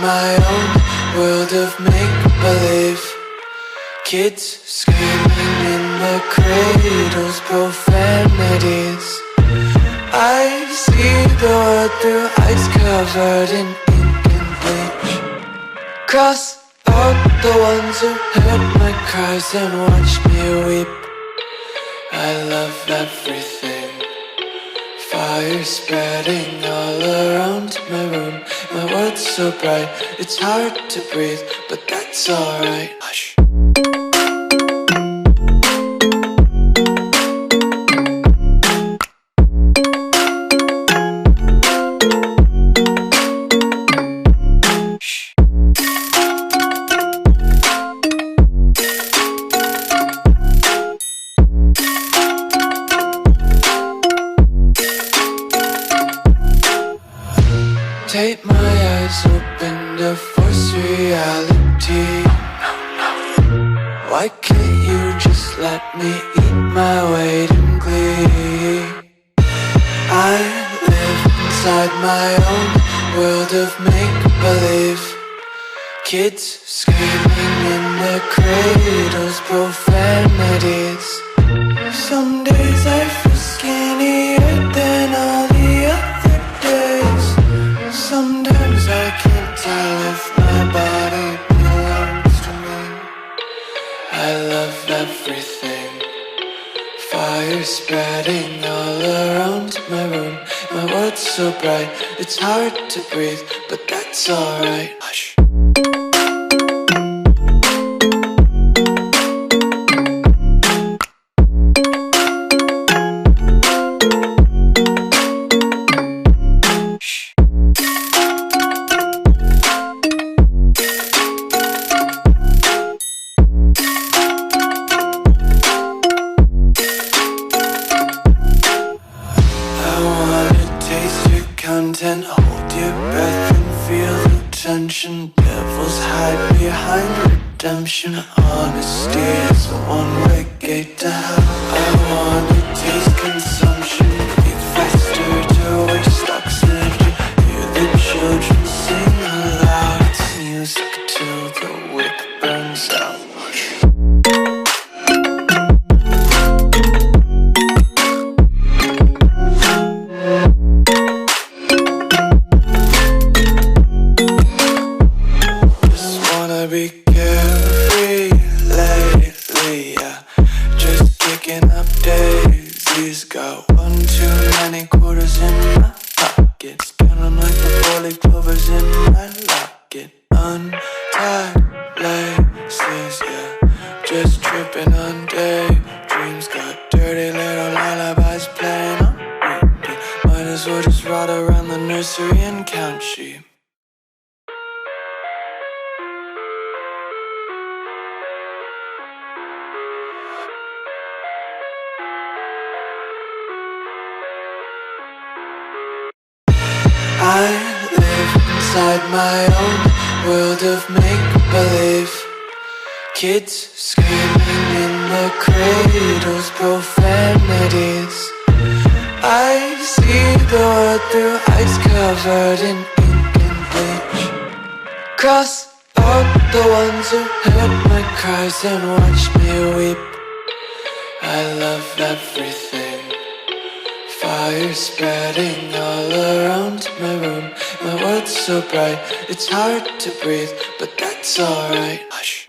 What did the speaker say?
my own world of make-believe. Kids screaming in the cradles, profanities. I see the world through ice covered in ink and bleach. Cross out the ones who heard my cries and watched me weep. I love everything. Fire spreading all around my room. My world's so bright, it's hard to breathe, but that's alright. Hush. Take my eyes open to force reality. Why can't you just let me eat my weight in glee? I live inside my own world of make-believe. Kids screaming in their cradles, profanities. Some days I feel skinnier than all the other days. Sometimes I can't tell if my body belongs to me. I love everything. Fire spreading all around my room. My world's so bright, it's hard to breathe, but that's alright. Hush. Content, hold your breath and feel the tension. Devils hide behind redemption. Honesty is a one-way gate to hell. I wanna taste consumption. Eat faster to waste oxygen. Hear the children sing aloud. It's music till the wick burns out. Be carefree lately, yeah. Just kicking up daisies. Got one too many quarters in my pockets. Counting like the 4-leaf clovers in my locket. Untied laces, yeah. Just tripping on daydreams. Got dirty little lullabies playing on repeat. Might as well just ride around the nursery and count sheep. I live inside my own world of make-believe. Kids screaming in their cradles, profanities. I see the world through ice covered in ink and bleach. Cross out the ones who heard my cries and watched me weep. I love everything. Fire spreading all around my room. My world's so bright, it's hard to breathe, but that's alright. Hush.